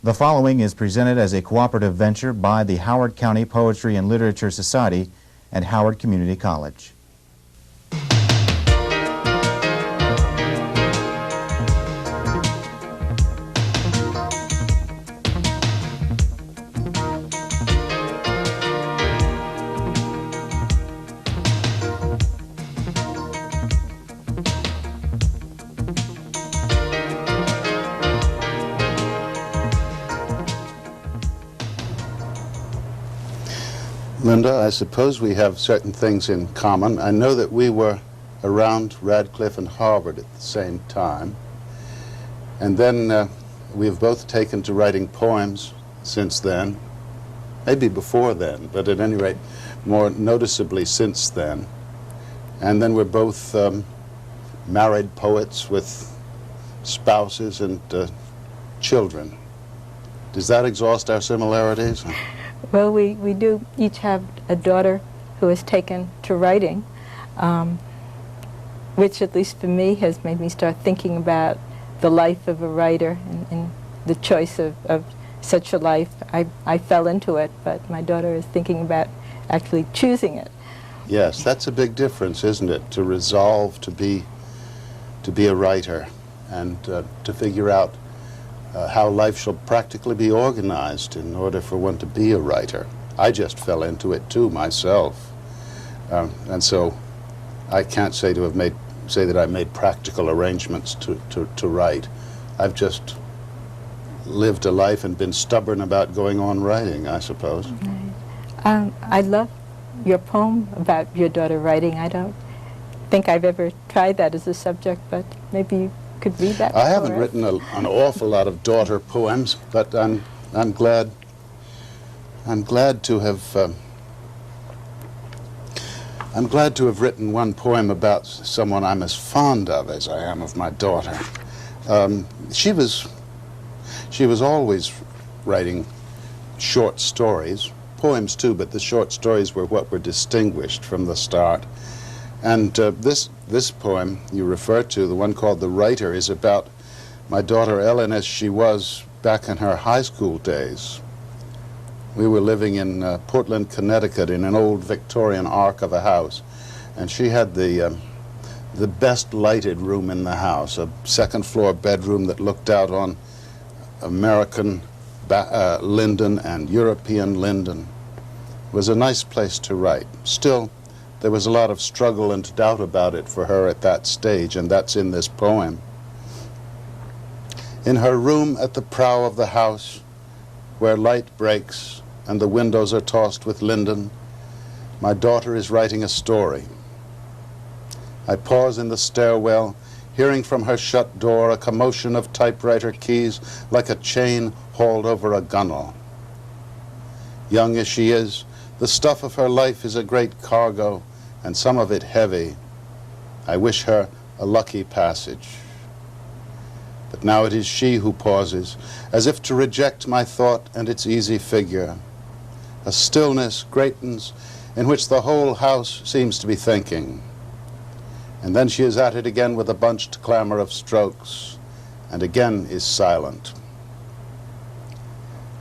The following is presented as a cooperative venture by the Howard County Poetry and Literature Society and Howard Community College. Linda, I suppose we have certain things in common. I know that we were around Radcliffe and Harvard at the same time. And then we have both taken to writing poems since then. Maybe before then, but at any rate, more noticeably since then. And then we're both married poets with spouses and children. Does that exhaust our similarities? Well, we do each have a daughter who has taken to writing, which at least for me has made me start thinking about the life of a writer and the choice of such a life. I fell into it, but my daughter is thinking about actually choosing it. Yes, that's a big difference, isn't it? To resolve to be a writer and to figure out how life shall practically be organized in order for one to be a writer. I just fell into it too myself, and so I can't say that I made practical arrangements to write. I've just lived a life and been stubborn about going on writing, I suppose. Right. I love your poem about your daughter writing. I don't think I've ever tried that as a subject, but maybe you could read that. I haven't written an awful lot of daughter poems, but I'm glad to have written one poem about someone I'm as fond of as I am of my daughter. She was always writing short stories, poems too, but the short stories were what were distinguished from the start. And this poem you refer to, the one called The Writer, is about my daughter Ellen as she was back in her high school days. We were living in Portland, Connecticut, in an old Victorian ark of a house, and she had the best lighted room in the house, a second-floor bedroom that looked out on American linden and European linden. It was a nice place to write. Still, there was a lot of struggle and doubt about it for her at that stage, and that's in this poem. In her room at the prow of the house, where light breaks and the windows are tossed with linden, my daughter is writing a story. I pause in the stairwell, hearing from her shut door a commotion of typewriter keys like a chain hauled over a gunwale. Young as she is, the stuff of her life is a great cargo, and some of it heavy. I wish her a lucky passage. But now it is she who pauses, as if to reject my thought and its easy figure. A stillness greatens in which the whole house seems to be thinking. And then she is at it again with a bunched clamor of strokes, and again is silent.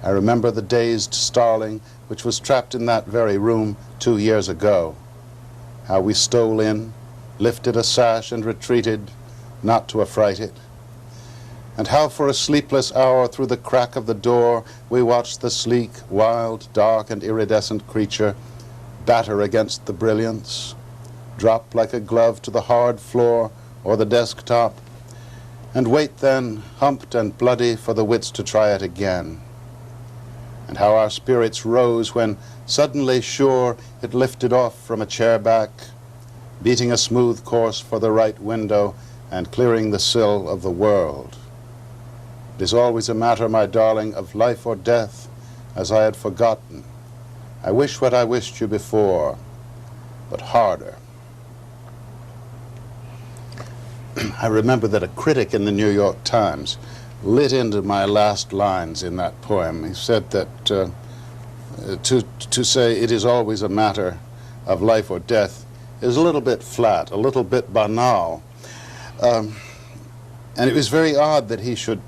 I remember the Dazed Starling, which was trapped in that very room 2 years ago. How we stole in, lifted a sash and retreated, not to affright it. And how for a sleepless hour through the crack of the door we watched the sleek, wild, dark and iridescent creature batter against the brilliance, drop like a glove to the hard floor or the desktop, and wait then, humped and bloody, for the wits to try it again. And how our spirits rose when, suddenly sure, it lifted off from a chair back, beating a smooth course for the right window and clearing the sill of the world. It is always a matter, my darling, of life or death, as I had forgotten. I wish what I wished you before, but harder. I remember that a critic in the New York Times lit into my last lines in that poem. He said that to say it is always a matter of life or death is a little bit flat, a little bit banal. And it was very odd that he should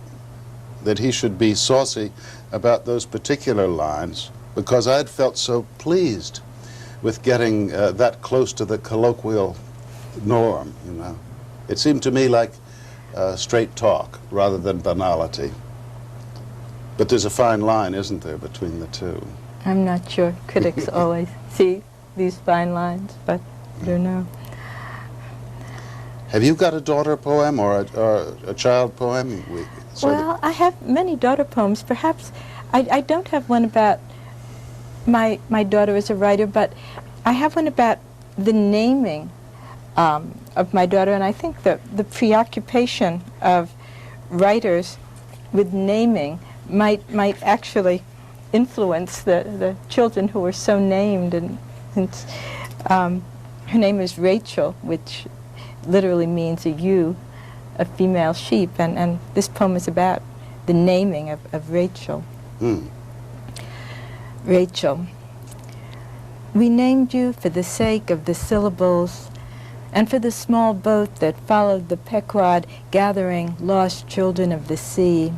that he should be saucy about those particular lines, because I had felt so pleased with getting that close to the colloquial norm, you know. It seemed to me like straight talk rather than banality. But there's a fine line, isn't there, between the two? I'm not sure critics always see these fine lines, but I don't know. Have you got a daughter poem or a child poem? Well, I have many daughter poems. Perhaps I don't have one about my daughter as a writer, but I have one about the naming of my daughter, and I think the preoccupation of writers with naming might actually influence the children who are so named. And her name is Rachel, which literally means a ewe, a female sheep, and this poem is about the naming of Rachel. Rachel, we named you for the sake of the syllables and for the small boat that followed the Pequod gathering lost children of the sea.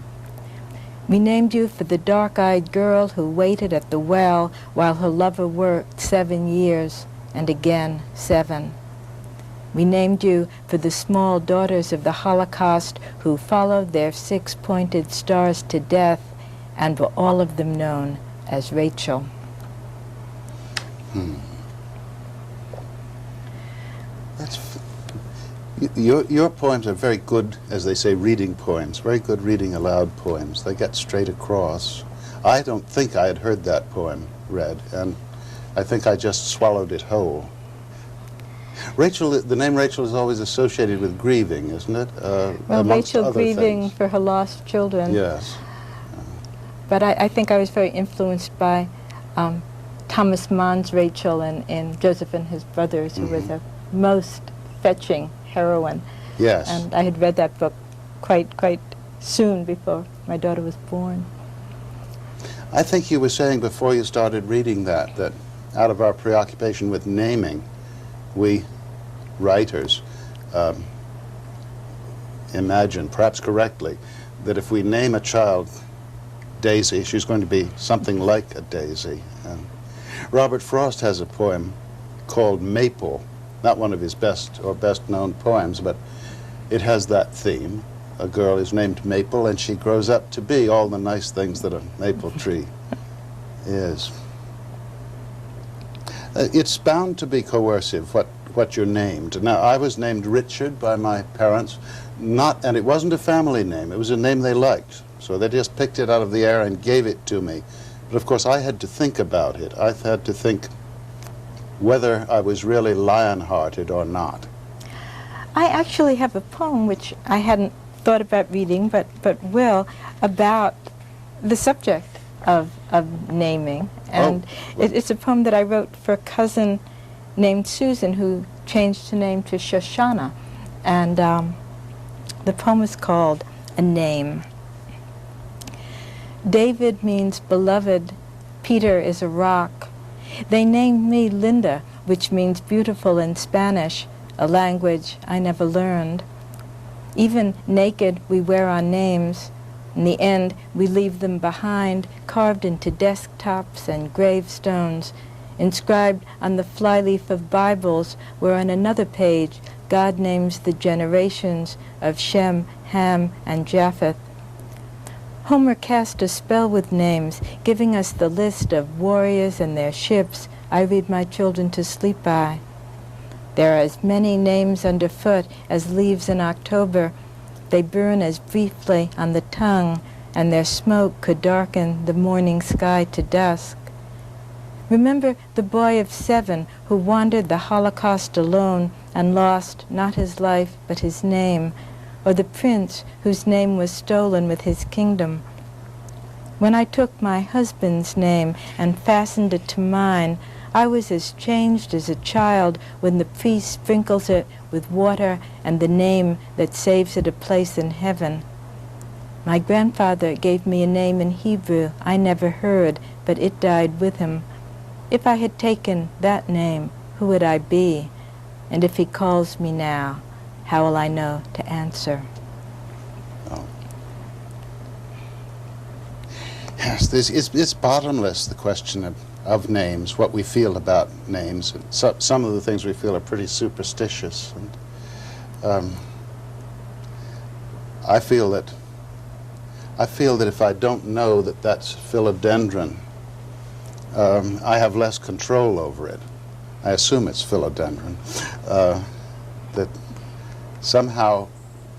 We named you for the dark-eyed girl who waited at the well while her lover worked 7 years and again 7. We named you for the small daughters of the Holocaust who followed their 6-pointed stars to death and were all of them known as Rachel. Your poems are very good, as they say, reading poems, very good reading aloud poems. They get straight across. I don't think I had heard that poem read, and I think I just swallowed it whole. Rachel, the name Rachel is always associated with grieving, isn't it? Well, Rachel grieving for her lost children. Yes. But I think I was very influenced by Thomas Mann's Rachel in Joseph and His Brothers, who was a most fetching heroine. Yes. And I had read that book quite soon before my daughter was born. I think you were saying before you started reading that out of our preoccupation with naming, we writers imagine, perhaps correctly, that if we name a child Daisy, she's going to be something like a daisy. Robert Frost has a poem called Maple, not one of his best known poems, but it has that theme. A girl is named Maple, and she grows up to be all the nice things that a maple tree is. It's bound to be coercive, what you're named. Now, I was named Richard by my parents, and it wasn't a family name, it was a name they liked. So they just picked it out of the air and gave it to me. But of course, I had to think about it. I had to think whether I was really lion-hearted or not. I actually have a poem which I hadn't thought about reading, but will, about the subject of naming. And it's a poem that I wrote for a cousin named Susan, who changed her name to Shoshana. And the poem is called A Name. David means beloved. Peter is a rock. They named me Linda, which means beautiful in Spanish, a language I never learned. Even naked, we wear our names. In the end, we leave them behind, carved into desktops and gravestones, inscribed on the flyleaf of Bibles, where on another page God names the generations of Shem, Ham, and Japheth. Homer cast a spell with names, giving us the list of warriors and their ships I read my children to sleep by. There are as many names underfoot as leaves in October. They burn as briefly on the tongue, and their smoke could darken the morning sky to dusk. Remember the boy of 7 who wandered the Holocaust alone and lost not his life but his name, or the prince whose name was stolen with his kingdom. When I took my husband's name and fastened it to mine, I was as changed as a child when the priest sprinkles it with water and the name that saves it a place in heaven. My grandfather gave me a name in Hebrew I never heard, but it died with him. If I had taken that name, who would I be? And if he calls me now, how will I know to answer? Oh. Yes, it's bottomless, the question of names, what we feel about names. And some of the things we feel are pretty superstitious. And I feel that if I don't know that that's philodendron, I have less control over it. I assume it's philodendron. That somehow,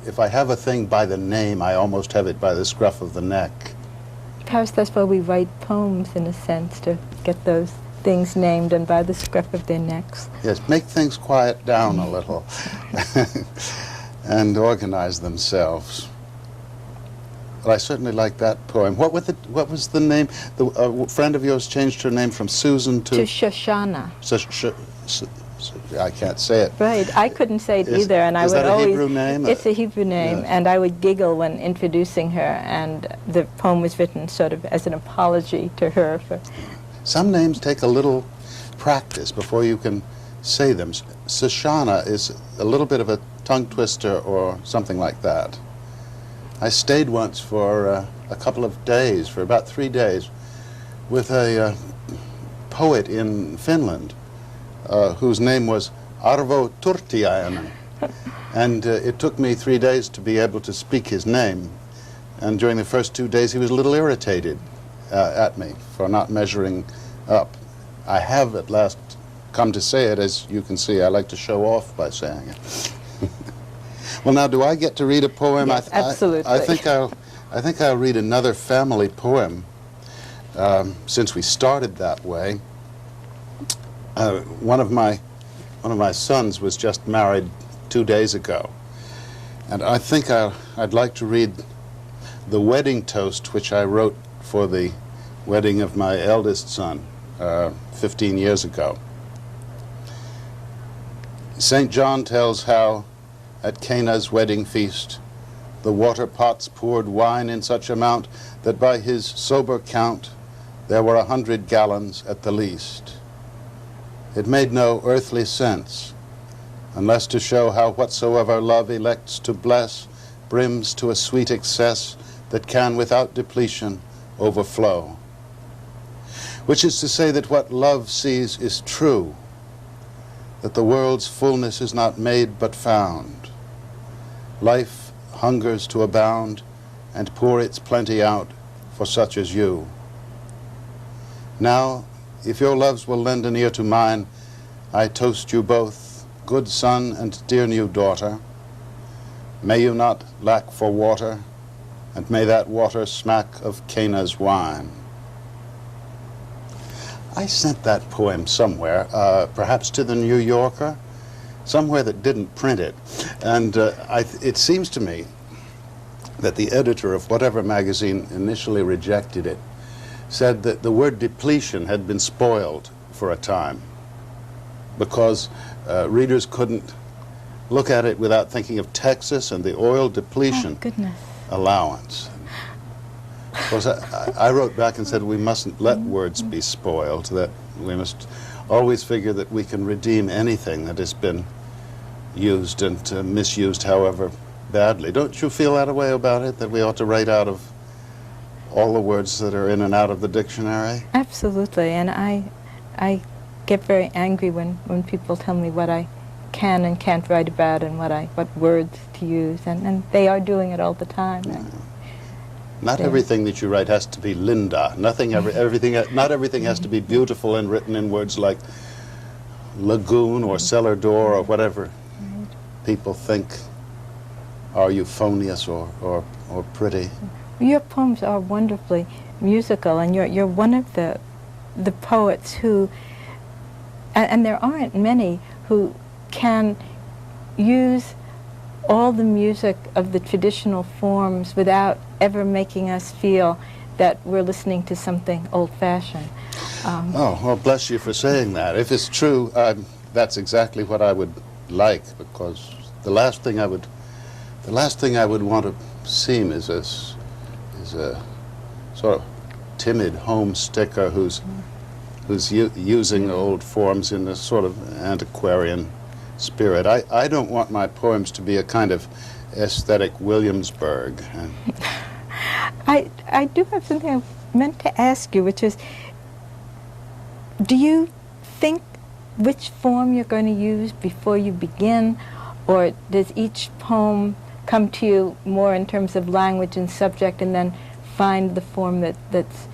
if I have a thing by the name, I almost have it by the scruff of the neck. Perhaps that's why we write poems, in a sense, to get those things named and by the scruff of their necks. Yes, make things quiet down a little and organize themselves. But I certainly like that poem. What was the name? A friend of yours changed her name from Susan to Shoshana. I can't say it. Right, I couldn't say it either, and I would always. Is that a Hebrew name? It's a Hebrew name, Yes. and I would giggle when introducing her, and the poem was written sort of as an apology to her for. Some names take a little practice before you can say them. Shoshana is a little bit of a tongue twister or something like that. I stayed once for a couple of days, for about 3 days, with a poet in Finland whose name was Arvo Turtiainen. And it took me 3 days to be able to speak his name. And during the first 2 days he was a little irritated at me for not measuring up. I have at last come to say it. As you can see, I like to show off by saying it. Well, now, do I get to read a poem? Yes, absolutely. I think I'll read another family poem, since we started that way. One of my sons was just married 2 days ago, and I think I'd like to read the wedding toast which I wrote for the wedding of my eldest son 15 years ago. St. John tells how at Cana's wedding feast the water pots poured wine in such amount that by his sober count there were 100 gallons at the least. It made no earthly sense, unless to show how whatsoever love elects to bless brims to a sweet excess that can without depletion overflow. Which is to say that what love sees is true, that the world's fullness is not made but found. Life hungers to abound and pour its plenty out for such as you. Now, if your loves will lend an ear to mine, I toast you both, good son and dear new daughter. May you not lack for water, and may that water smack of Cana's wine. I sent that poem somewhere, perhaps to the New Yorker, somewhere that didn't print it. And it seems to me that the editor of whatever magazine initially rejected it said that the word depletion had been spoiled for a time because readers couldn't look at it without thinking of Texas and the oil depletion allowance. Of course, I wrote back and said we mustn't let words be spoiled, that we must always figure that we can redeem anything that has been used and misused however badly. Don't you feel that way about it, that we ought to write out of all the words that are in and out of the dictionary? Absolutely, and I get very angry when people tell me what I can and can't write about and what words to use, and they are doing it all the time. Not everything that you write has to be Linda. Not everything has to be beautiful and written in words like lagoon or cellar door or whatever people think are euphonious or pretty. Your poems are wonderfully musical, and you're one of the poets who, and there aren't many, who can use all the music of the traditional forms without ever making us feel that we're listening to something old-fashioned. Oh, well, bless you for saying that. If it's true, that's exactly what I would like, because the last thing I would want to seem is a sort of timid home sticker who's using old forms in a sort of antiquarian spirit. I don't want my poems to be a kind of aesthetic Williamsburg. I do have something I meant to ask you, which is, do you think which form you're going to use before you begin, or does each poem come to you more in terms of language and subject, and then find the form that's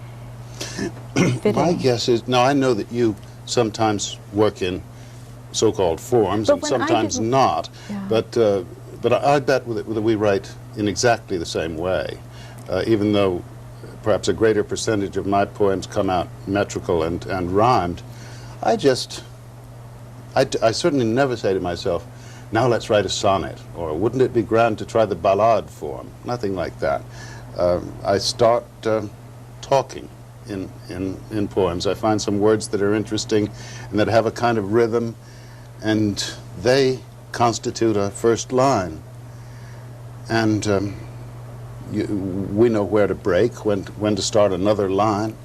fitting? My guess is, now I know that you sometimes work in so-called forms, But and when sometimes not, Yeah. but I bet that we write in exactly the same way, even though perhaps a greater percentage of my poems come out metrical and rhymed. I certainly never say to myself, now let's write a sonnet, or wouldn't it be grand to try the ballade form? Nothing like that. I start talking in poems. I find some words that are interesting and that have a kind of rhythm, and they constitute a first line. And we know where to break, when to start another line.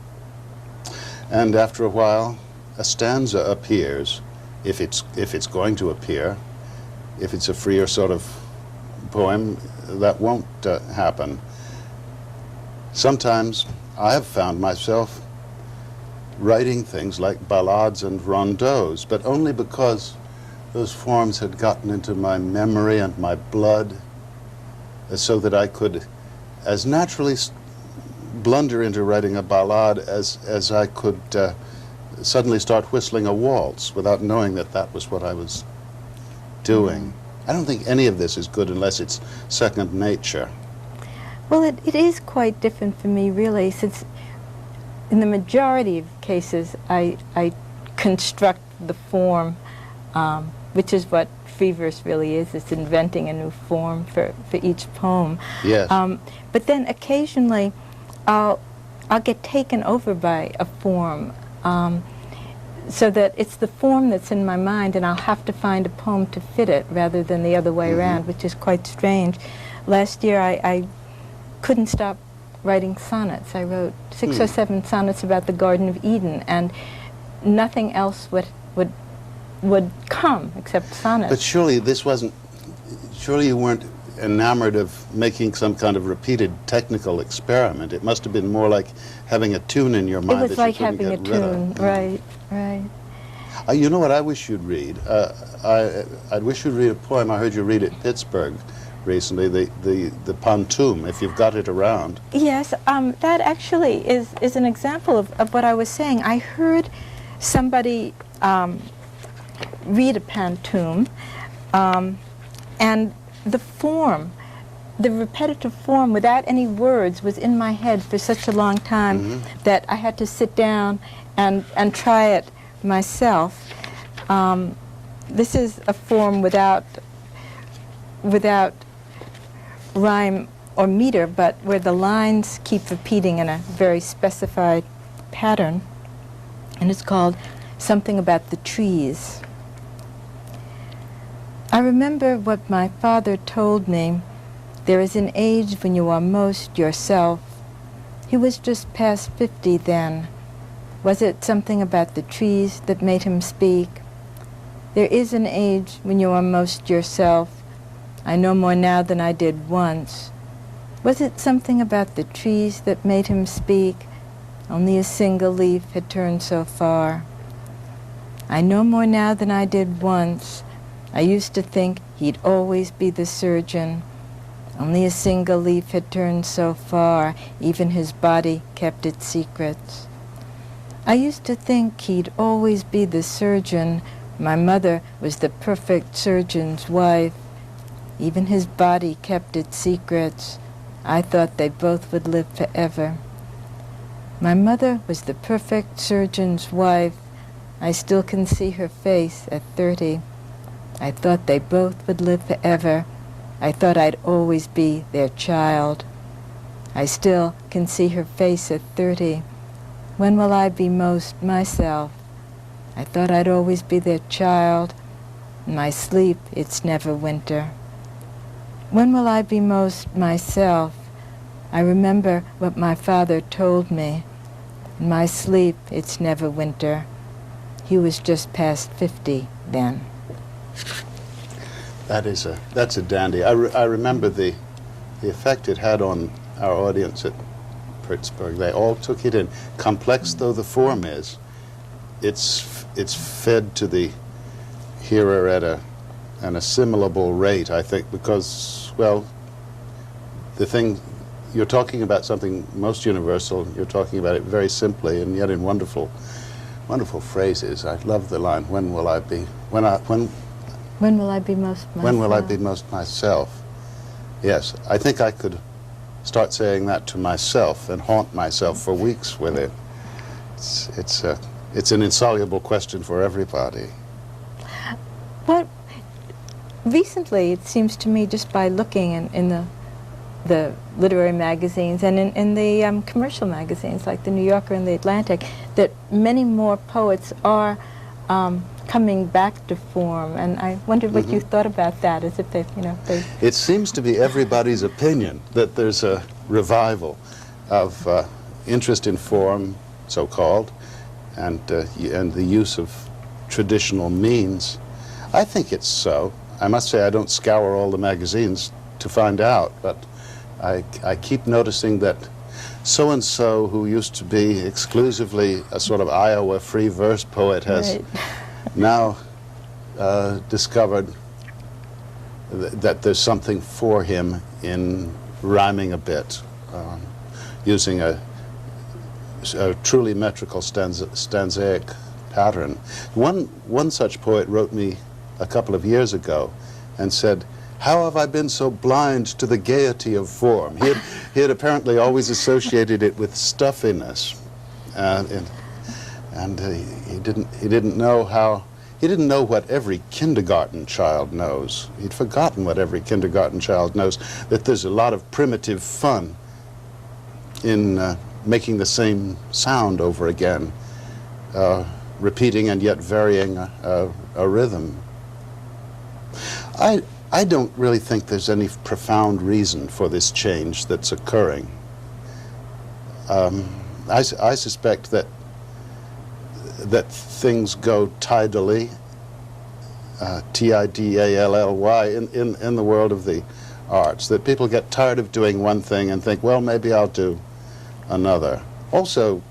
And after a while, a stanza appears, if it's going to appear. If it's a freer sort of poem, that won't happen. Sometimes I have found myself writing things like ballades and rondeaus, but only because those forms had gotten into my memory and my blood, so that I could as naturally blunder into writing a ballade as I could suddenly start whistling a waltz without knowing that that was what I was doing. I don't think any of this is good unless it's second nature. Well, it is quite different for me, really, since in the majority of cases I construct the form, which is what free verse really is. It's inventing a new form for each poem. Yes. But then occasionally I'll get taken over by a form, so that it's the form that's in my mind, and I'll have to find a poem to fit it rather than the other way around, which is quite strange. Last year I couldn't stop writing sonnets. I wrote 6 or 7 sonnets about the Garden of Eden, and nothing else would come except sonnets. But surely this wasn't, surely you weren't enamored of making some kind of repeated technical experiment. It must have been more like having a tune in your mind. It was like having a tune, right, right. You know what I wish you'd read? I wish you'd read a poem I heard you read at Pittsburgh recently, the Pantoum, if you've got it around. Yes, that actually is an example of what I was saying. I heard somebody read a Pantoum, and the form, the repetitive form without any words was in my head for such a long time that I had to sit down and try it myself. This is a form without rhyme or meter, but where the lines keep repeating in a very specified pattern, and it's called Something About the Trees. I remember what my father told me. There is an age when you are most yourself. He was just past 50 then. Was it something about the trees that made him speak? There is an age when you are most yourself. I know more now than I did once. Was it something about the trees that made him speak? Only a single leaf had turned so far. I know more now than I did once. I used to think he'd always be the surgeon. Only a single leaf had turned so far, even his body kept its secrets. I used to think he'd always be the surgeon. My mother was the perfect surgeon's wife. Even his body kept its secrets. I thought they both would live forever. My mother was the perfect surgeon's wife. I still can see her face at 30. I thought they both would live forever. I thought I'd always be their child. I still can see her face at 30. When will I be most myself? I thought I'd always be their child. In my sleep, it's never winter. When will I be most myself? I remember what my father told me. In my sleep, it's never winter. He was just past 50 then. That's a dandy. I remember the effect it had on our audience at Pittsburgh. They all took it in. Complex though the form is, it's fed to the hearer at an assimilable rate, I think, because, well, the thing, you're talking about something most universal, you're talking about it very simply and yet in wonderful phrases. I love the line, when will I be most myself? When will I be most myself? Yes, I think I could start saying that to myself and haunt myself for weeks with it. It's an insoluble question for everybody. What recently, it seems to me, just by looking in the literary magazines and in the commercial magazines like the New Yorker and the Atlantic, that many more poets are coming back to form, and I wondered what you thought about that, as if they. It seems to be everybody's opinion that there's a revival of interest in form, so-called, and the use of traditional means. I think it's so. I must say I don't scour all the magazines to find out, but I keep noticing that so-and-so, who used to be exclusively a sort of Iowa free verse poet, has now discovered that there's something for him in rhyming a bit, using a truly metrical stanzaic pattern. One such poet wrote me a couple of years ago and said, "How have I been so blind to the gaiety of form?" He had apparently always associated it with stuffiness, and he didn't know what every kindergarten child knows. He'd forgotten what every kindergarten child knows, that there's a lot of primitive fun in making the same sound over again, repeating and yet varying a rhythm. I don't really think there's any profound reason for this change that's occurring. I suspect that things go tidally, Tidally, in the world of the arts, that people get tired of doing one thing and think, well, maybe I'll do another. Also,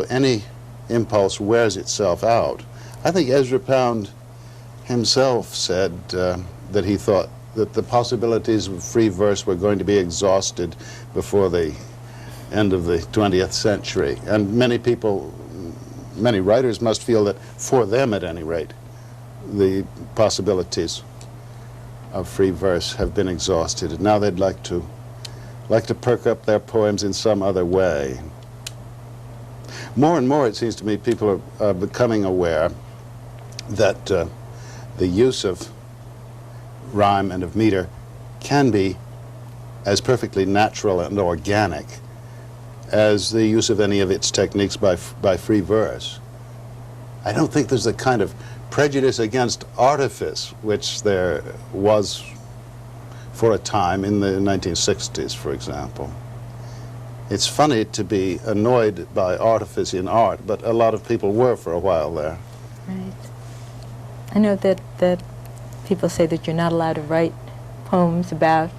any impulse wears itself out. I think Ezra Pound himself said that he thought that the possibilities of free verse were going to be exhausted before the end of the 20th century. And many writers must feel that, for them at any rate, the possibilities of free verse have been exhausted. And now they'd like to perk up their poems in some other way. More and more, it seems to me, people are becoming aware that the use of rhyme and of meter can be as perfectly natural and organic as the use of any of its techniques by free verse. I don't think there's a kind of prejudice against artifice, which there was for a time in the 1960s, for example. It's funny to be annoyed by artifice in art, but a lot of people were for a while there. Right. I know that people say that you're not allowed to write poems about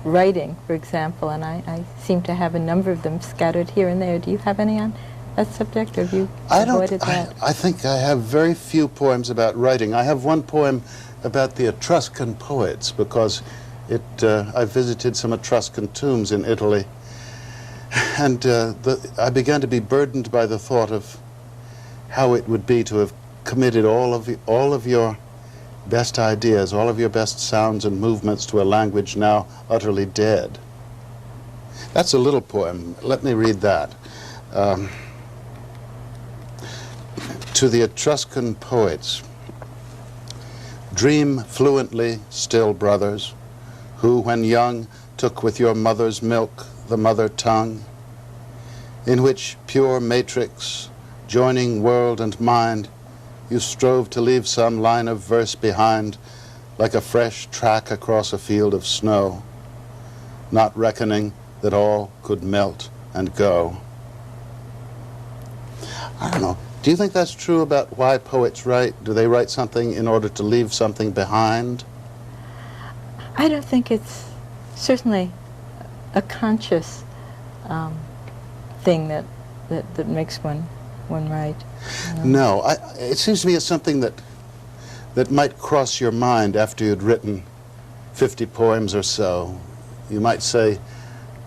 writing, for example, and I seem to have a number of them scattered here and there. Do you have any on that subject, or have you avoided that? I think I have very few poems about writing. I have one poem about the Etruscan poets, because I visited some Etruscan tombs in Italy, and I began to be burdened by the thought of how it would be to have committed all of your best ideas, all of your best sounds and movements to a language now utterly dead. That's a little poem. Let me read that. To the Etruscan poets: dream fluently, still brothers, who when young took with your mother's milk the mother tongue, in which pure matrix, joining world and mind, you strove to leave some line of verse behind, like a fresh track across a field of snow, not reckoning that all could melt and go. I don't know. Do you think that's true about why poets write? Do they write something in order to leave something behind? I don't think it's certainly a conscious thing that makes one write. You know? No, it seems to me it's something that might cross your mind after you'd written 50 poems or so. You might say,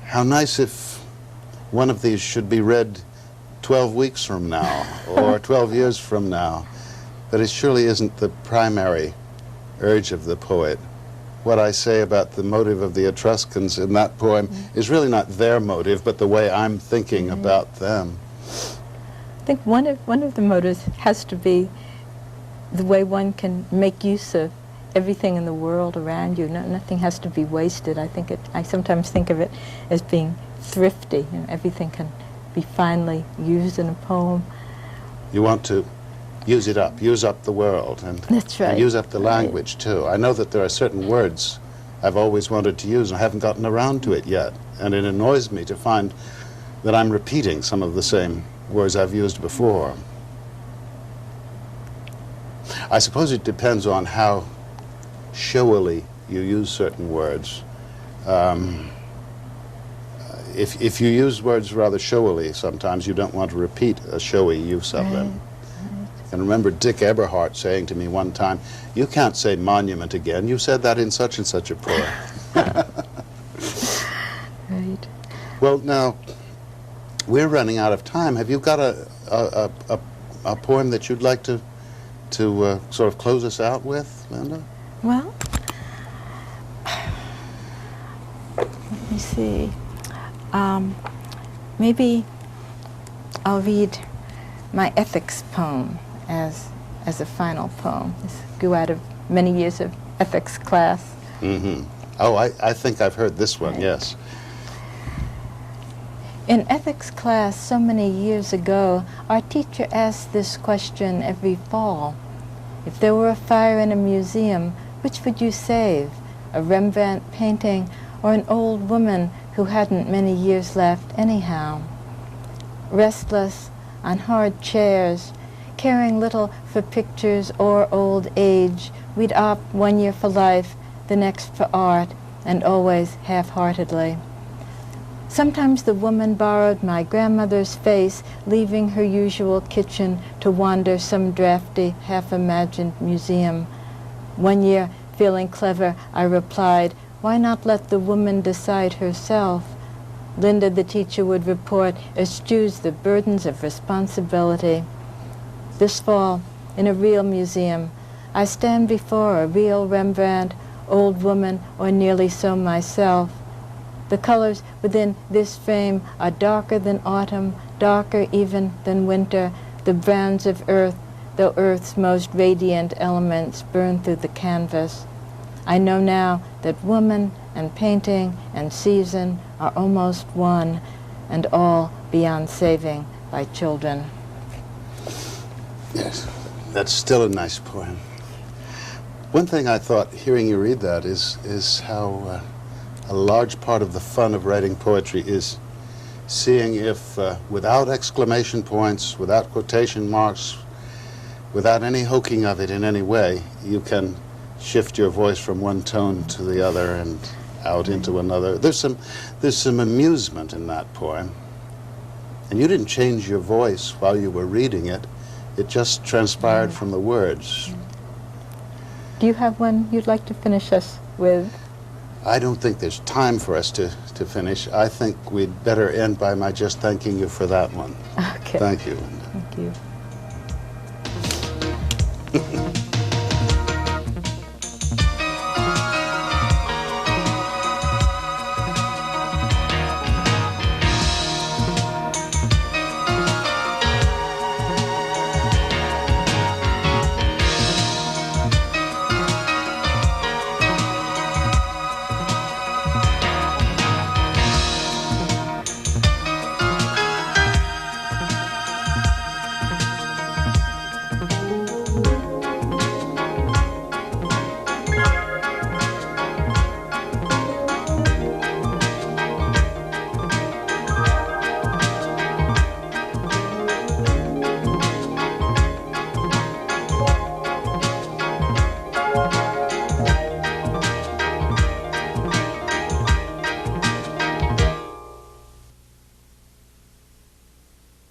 how nice if one of these should be read 12 weeks from now or 12 years from now. But it surely isn't the primary urge of the poet. What I say about the motive of the Etruscans in that poem is really not their motive, but the way I'm thinking about them. I think one of the motives has to be the way one can make use of everything in the world around you. Nothing has to be wasted. I sometimes think of it as being thrifty. You know, everything can be finely used in a poem. You want to use it up, use up the world, and, That's right. and use up the language too. I know that there are certain words I've always wanted to use and I haven't gotten around to it yet, and it annoys me to find that I'm repeating some of the same words I've used before. I suppose it depends on how showily you use certain words. If you use words rather showily, sometimes you don't want to repeat a showy use of them. And remember Dick Eberhardt saying to me one time, you can't say monument again, you said that in such and such a poem. Right. Well, now, we're running out of time. Have you got a poem that you'd like to sort of close us out with, Linda? Well, let me see. Maybe I'll read my ethics poem as a final poem. This grew out of many years of ethics class. Mm-hmm. Oh, I think I've heard this one, Right. yes. In ethics class so many years ago, our teacher asked this question every fall. If there were a fire in a museum, which would you save? A Rembrandt painting or an old woman who hadn't many years left anyhow? Restless on hard chairs, caring little for pictures or old age, we'd opt 1 year for life, the next for art, and always half-heartedly. Sometimes the woman borrowed my grandmother's face, leaving her usual kitchen to wander some drafty, half-imagined museum. 1 year, feeling clever, I replied, why not let the woman decide herself? Linda, the teacher, would report, eschews the burdens of responsibility. This fall, in a real museum, I stand before a real Rembrandt, old woman, or nearly so myself. The colors within this frame are darker than autumn, darker even than winter, the browns of earth, though earth's most radiant elements burn through the canvas. I know now that woman and painting and season are almost one, and all beyond saving by children. Yes, that's still a nice poem. One thing I thought, hearing you read that, is how a large part of the fun of writing poetry is seeing if, without exclamation points, without quotation marks, without any hoking of it in any way, you can shift your voice from one tone to the other and out into another. There's some amusement in that poem. And you didn't change your voice while you were reading it. It just transpired from the words. Do you have one you'd like to finish us with? I don't think there's time for us to finish. I think we'd better end by my just thanking you for that one. Okay. Thank you, Linda. Thank you.